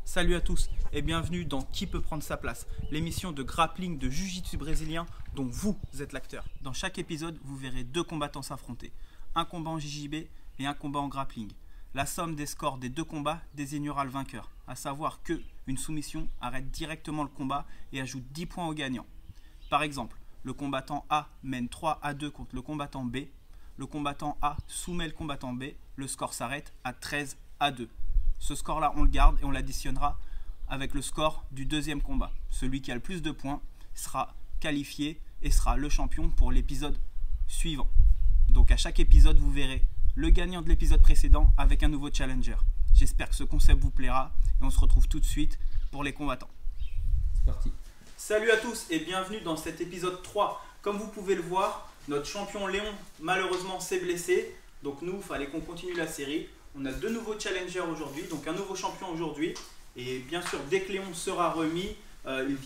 Salut à tous et bienvenue dans Qui peut prendre sa place, l'émission de grappling de jiu-jitsu brésilien dont vous êtes l'acteur. Dans chaque épisode, vous verrez deux combattants s'affronter, un combat en JJB et un combat en grappling. La somme des scores des deux combats désignera le vainqueur, à savoir qu'une soumission arrête directement le combat et ajoute 10 points au gagnant. Par exemple, le combattant A mène 3-2 contre le combattant B, le combattant A soumet le combattant B, le score s'arrête à 13-2. Ce score-là, on le garde et on l'additionnera avec le score du deuxième combat. Celui qui a le plus de points sera qualifié et sera le champion pour l'épisode suivant. Donc à chaque épisode, vous verrez le gagnant de l'épisode précédent avec un nouveau challenger. J'espère que ce concept vous plaira et on se retrouve tout de suite pour les combattants. C'est parti. Salut à tous et bienvenue dans cet épisode 3. Comme vous pouvez le voir, notre champion Léon malheureusement s'est blessé. Donc nous, il fallait qu'on continue la série. On a deux nouveaux challengers aujourd'hui, donc un nouveau champion aujourd'hui. Et bien sûr, dès que Léon sera remis, il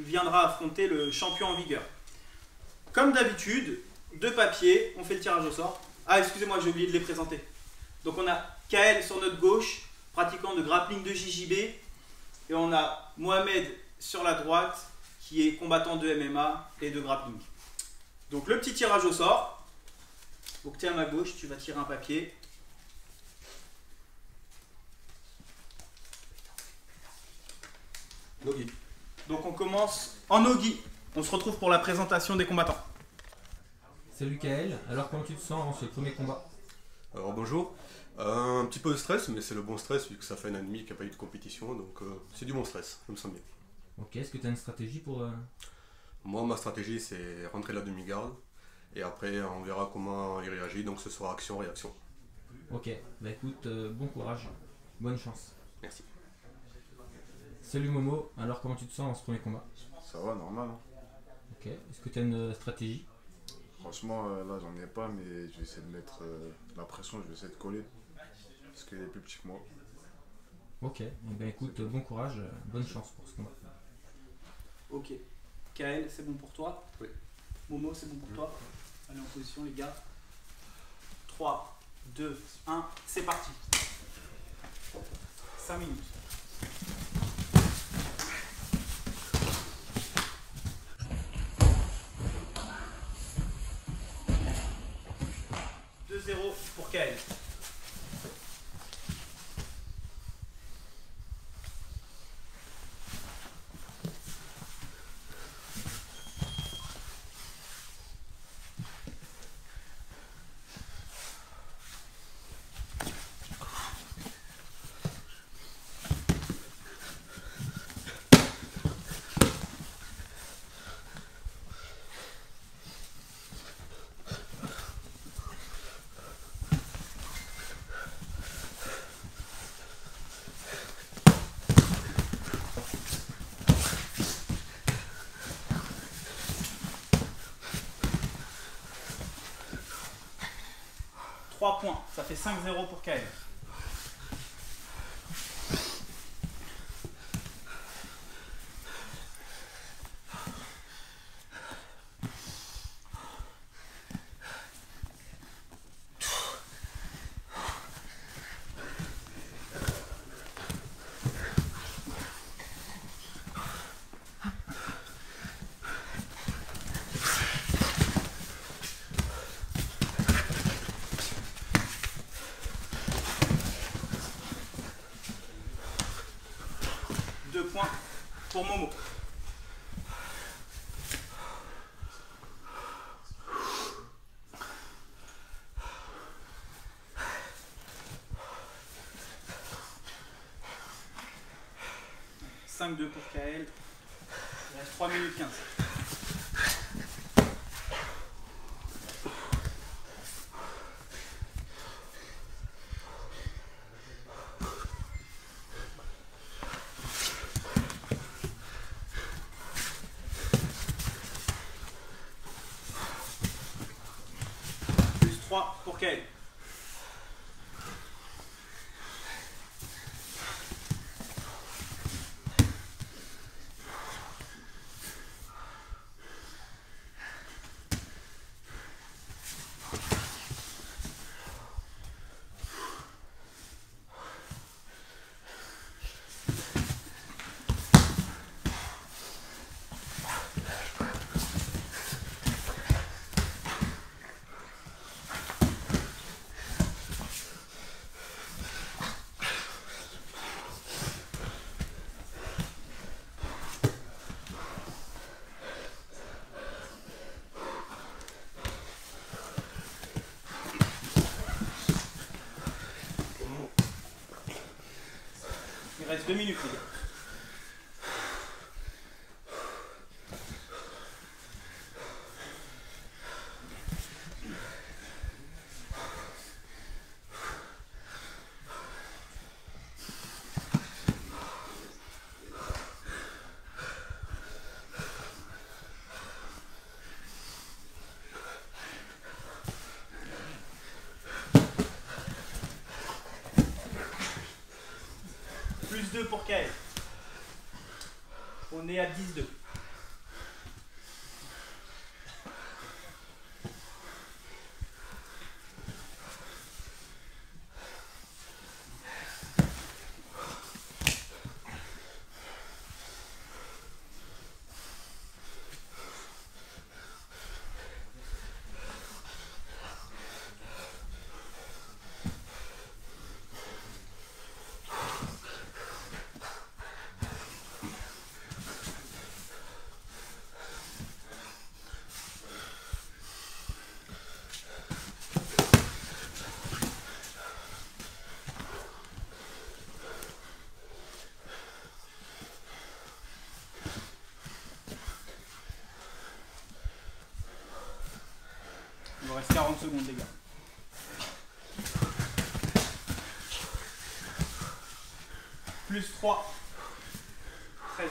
viendra affronter le champion en vigueur. Comme d'habitude, deux papiers, on fait le tirage au sort. Ah, excusez-moi, j'ai oublié de les présenter. Donc on a Kael sur notre gauche, pratiquant de grappling de JJB. Et on a Mohamed sur la droite, qui est combattant de MMA et de grappling. Donc le petit tirage au sort. Donc tu es à ma gauche, tu vas tirer un papier. Nogi. Donc on commence en Nogi. On se retrouve pour la présentation des combattants. Salut Kael, alors comment tu te sens en ce premier combat? Alors bonjour. Un petit peu de stress, mais c'est le bon stress vu que ça fait un an et demi qu'il n'y a pas eu de compétition, donc c'est du bon stress, je me sens bien. Ok, est-ce que tu as une stratégie pour... Moi, ma stratégie c'est rentrer la demi-garde et après on verra comment il réagit, donc ce sera action-réaction. Ok, bah écoute, bon courage, bonne chance. Merci. Salut Momo, alors comment tu te sens en ce premier combat? Ça va, normal. Hein. Ok, est-ce que tu as une stratégie? Franchement, là, j'en ai pas, mais je vais essayer de mettre la pression, je vais essayer de coller. Parce qu'il est plus petit que moi. Ok, bah écoute, bon courage, bonne chance pour ce combat. Ok. Kael, c'est bon pour toi? Oui. Momo, c'est bon pour toi? Allez en position les gars. 3, 2, 1, c'est parti. 5 minutes. Pour Kael. Points, ça fait 5-0 pour Kael. Points pour Momo. « 5-2 pour Kael. Il reste 3 minutes 15. Pour Kael. reste 2 minutes, les gars. Plus 2 pour Kael. On est à 10-2. Il vous reste 40 secondes, les gars. Plus 3. 13-2.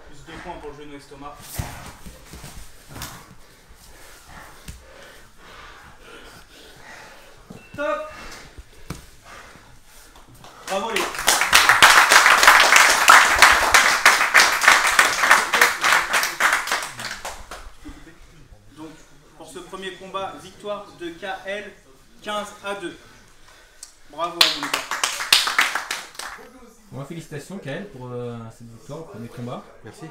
Plus 2 points pour le genou estomac. Top. Bravo les gars. Donc pour ce premier combat, victoire de KL 15-2. Bravo à vous les gars. Bon, félicitations Kael pour cette victoire au premier combat. Merci.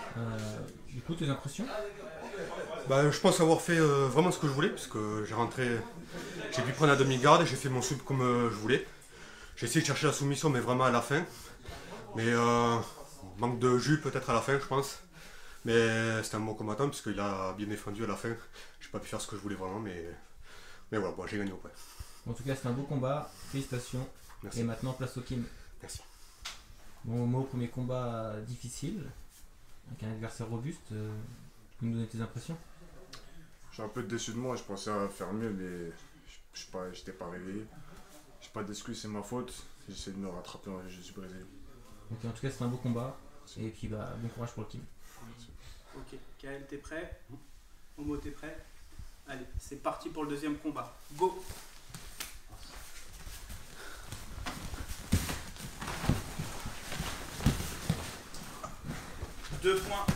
Du coup, tes impressions? Bah, je pense avoir fait vraiment ce que je voulais, parce que j'ai pu prendre la demi-garde, j'ai fait mon sub comme je voulais. J'ai essayé de chercher la soumission, mais vraiment à la fin. Mais manque de jus peut-être à la fin, je pense. Mais c'était un bon combattant, puisqu'il a bien défendu à la fin. J'ai pas pu faire ce que je voulais vraiment, mais voilà, bon, j'ai gagné au point. En tout cas, c'était un beau combat. Félicitations. Merci. Et maintenant, place au Kim. Merci. Bon, Mo, premier combat difficile, avec un adversaire robuste. Tu peux nous donner tes impressions? Je suis un peu déçu de moi, je pensais faire mieux, mais j'étais pas réveillé. J'ai pas d'excuses, c'est ma faute. J'essaie de me rattraper en jiu-jitsu brésilien. Donc, en tout cas, c'était un beau combat. Et puis, bah, bon courage pour le Kim. Ok, Kael, t'es prêt? Momo, t'es prêt? Allez, c'est parti pour le deuxième combat. Go! Deux points.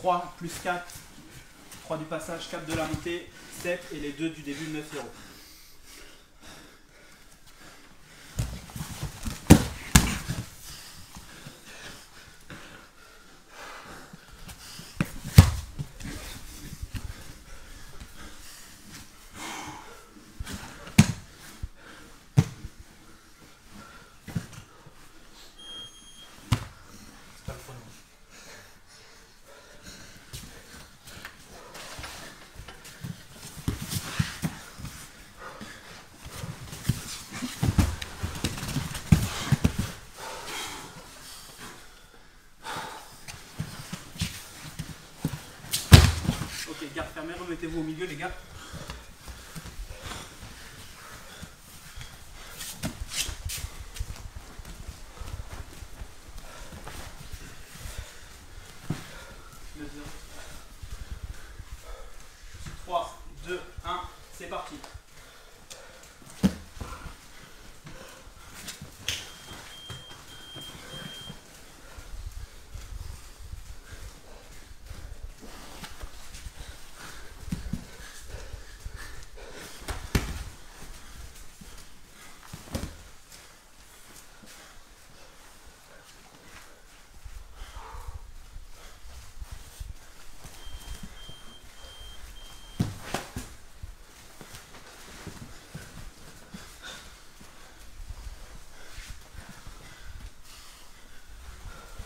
Trois plus 4. 3 du passage, 4 de la montée, 7 et les 2 du début, 9-0. Ok, garde fermée, remettez-vous au milieu les gars. Le 0. 3, 2, 1, c'est parti.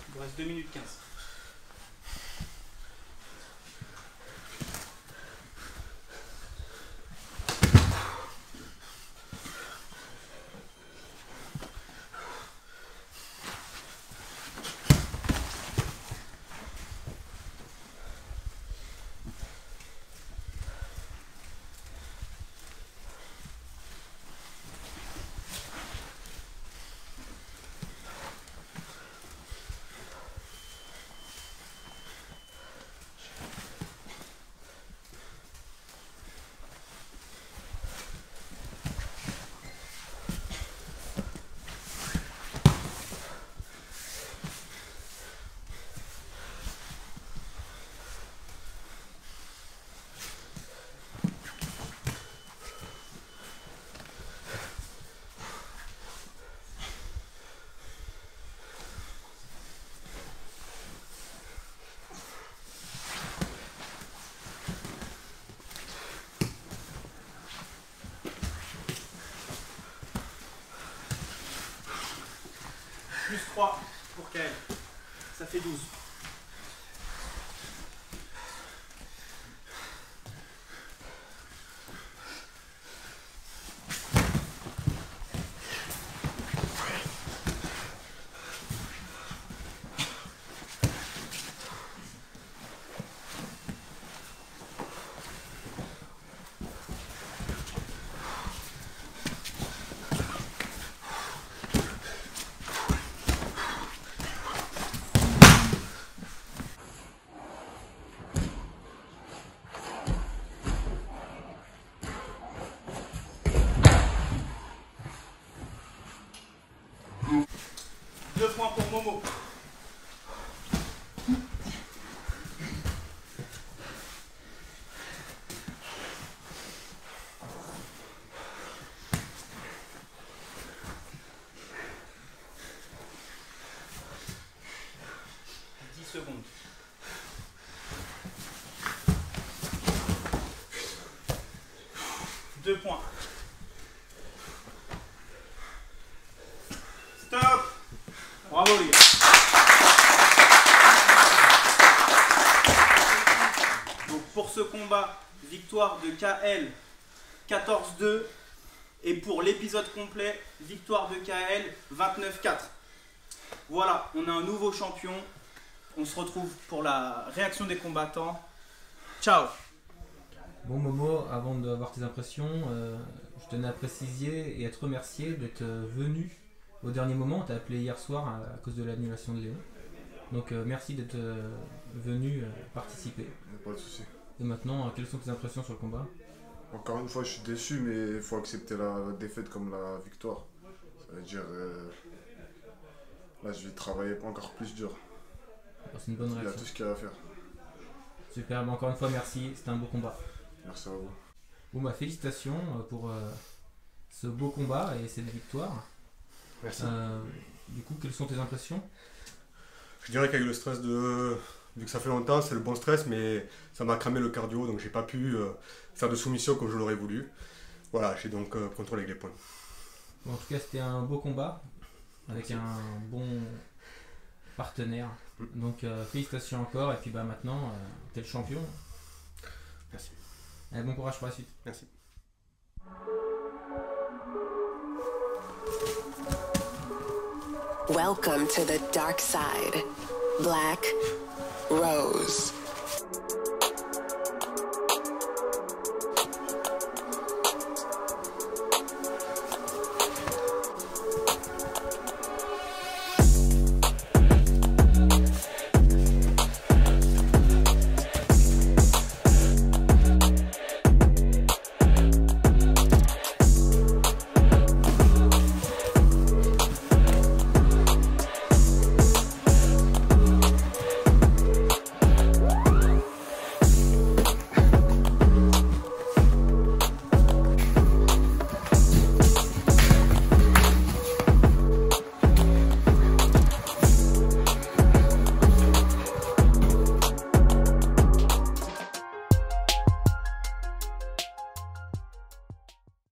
Il vous reste 2 minutes 15. Plus 3 pour Kael. Ça fait 12. Deux points pour Momo. Secondes. Deux points. Stop. Bravo les gars. Donc pour ce combat, victoire de KL 14-2. Et pour l'épisode complet, victoire de KL 29-4. Voilà, on a un nouveau champion. On se retrouve pour la réaction des combattants. Ciao. Bon Momo, avant d'avoir tes impressions, je tenais à préciser et à te remercier d'être venu au dernier moment. On t'a appelé hier soir à cause de l'annulation de Léon. Donc merci d'être venu participer. Pas de soucis. Et maintenant, quelles sont tes impressions sur le combat? Encore une fois, je suis déçu, mais il faut accepter la défaite comme la victoire. Ça veut dire, là, je vais travailler encore plus dur. C'est une bonne Il y a réaction. tout ce qu'il y a à faire. Super, mais encore une fois merci, c'était un beau combat. Merci à vous. Bon bah félicitations pour ce beau combat et cette victoire. Merci. Du coup, quelles sont tes impressions? Je dirais qu'avec le stress vu que ça fait longtemps, c'est le bon stress, mais ça m'a cramé le cardio, donc j'ai pas pu faire de soumission comme je l'aurais voulu. Voilà, j'ai donc contrôlé avec les points. Bon, en tout cas, c'était un beau combat avec un bon partenaire. Donc félicitations encore, et puis bah maintenant, t'es le champion. Merci. Et bon courage pour la suite. Merci. Welcome to the dark side, Black Rose.